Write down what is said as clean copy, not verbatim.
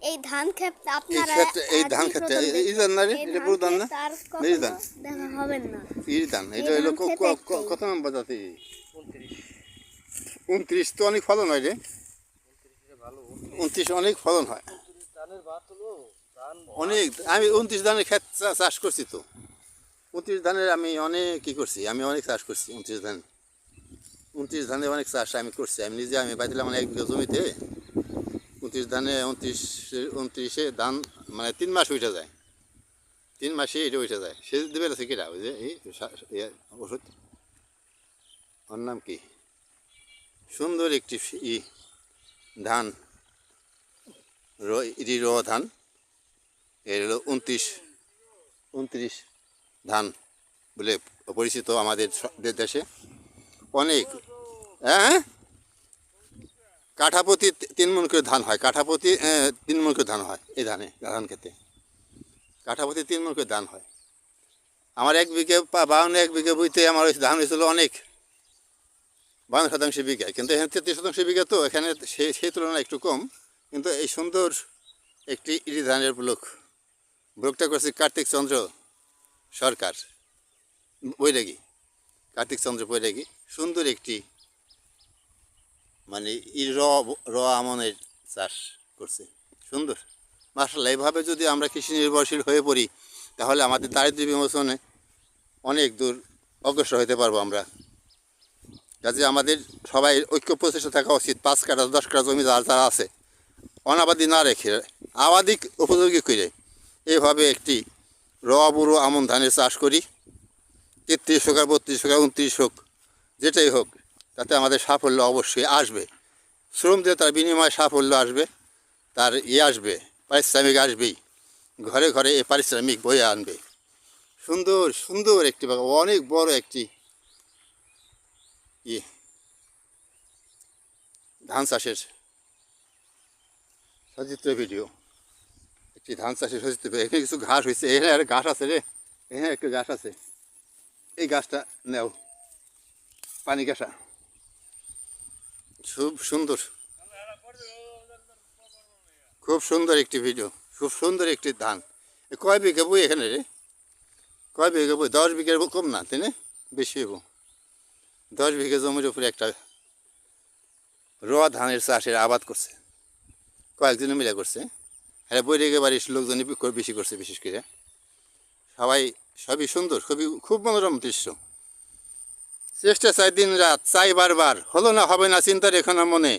এই ধান ক্ষেত এই আপনারা ক্ষেত্রে এই ধান কি ক্ষেত্রে প্রথম এই ধান না রে, এই এটা ধান পুরো ধান ক্ষেত না, আর এই কখনো ধান, দেখা হবেন না। এই ধান, এই এটা হলো ধান ক্ষেত একটাই। কত নম্বর জাতি? 29 তো অনেক ফলন হয় রে, 29 অনেক ফলন হয় অনেক। আমি 29 ধানের ক্ষেত চাষ করছি তো, 29 ধানের আমি অনেক কি করছি, আমি অনেক চাষ করছি 29 ধান, 29 ধানে অনেক চাষ আমি করছি। আমি নিজে আমি পাইছিলাম মানে 1 বিঘা জমিতে 29 ধানে 29 ধান মানে 3 মাস উঠে যায়, 3 মাসে এটা উঠে যায়। সে দেবে আছে কিরা ওই যে এই ওষুধ, ওর নাম কি, সুন্দর একটি ধান, এটি ধান, এর হলো 29 ধান বলে পরিচিত আমাদের দেশে। অনেক, হ্যাঁ, কাঠাপতি 3 মণ করে ধান হয়, কাঠাপতি 3 মণ করে ধান হয় এই ধান খেতে, কাঠাপতি 3 মণ করে ধান হয়। আমার 1 বিঘে 1 বিঘে বইতে আমার ওই ধান হয়েছিল অনেক, 52% বিঘায়, কিন্তু এখানে 33% বিঘা, তো এখানে সেই তুলনায় একটু কম। কিন্তু এই সুন্দর একটি ধানের ব্লকটা করছে কার্তিক চন্দ্র সরকার বৈরাগী, কার্তিক চন্দ্র বৈরাগী। সুন্দর একটি মানে আমনের চাষ করছে, সুন্দর। মাশাআল্লাহ, এভাবে যদি আমরা কৃষি নির্ভরশীল হয়ে পড়ি তাহলে আমাদের দারিদ্র্য বিমোচনে অনেক দূর অগ্রসর হতে পারবো আমরা। কাজে আমাদের সবাই ঐক্য প্রচেষ্টা থাকা উচিত। 5 কাঠা 10 কাঠা জমি যারা আছে অনাবাদি না রেখে আবাদি উপযোগী করে এভাবে একটি বুড়ো আমন ধানের চাষ করি। 33 হোক আর 32 হোক আর 29 হোক, যেটাই হোক, তাতে আমাদের সাফল্য অবশ্যই আসবে। শ্রম দিয়ে তার বিনিময়ে সাফল্য আসবে, তার আসবে, পারিশ্রমিক আসবেই, ঘরে ঘরে এই পারিশ্রমিক বয়ে আনবে। সুন্দর সুন্দর একটি বাগান, অনেক বড় একটি ধান চাষের সচিত্র ভিডিও, একটি ধান চাষের সচিত্র ভিডিও। এখানে কিছু ঘাস হয়েছে, এখানে আর ঘাস আছে রে, এখানে একটু ঘাস আছে, এই গাছটা নেও, পানি গাছা, খুব সুন্দর, খুব সুন্দর একটি ভিডিও, খুব সুন্দর একটি ধান। কয় বিঘা বই এখানে রে, কয় বিঘা বই? 10 বিঘার কম না, তাই না? বেশি হবো। 10 বিঘা জমির উপরে একটা ধানের চাষের আবাদ করছে, কয়েকজনে মিলে করছে। হ্যাঁ, বৈরাগী বাড়ির লোকজনই বেশি করছে, বিশেষ করে সবই সুন্দর, খুব মনোরম দৃশ্য। চেষ্টা চাই দিন রাত, চাই বারবার, হলো না হবে না চিন্তা রেখো না মনে।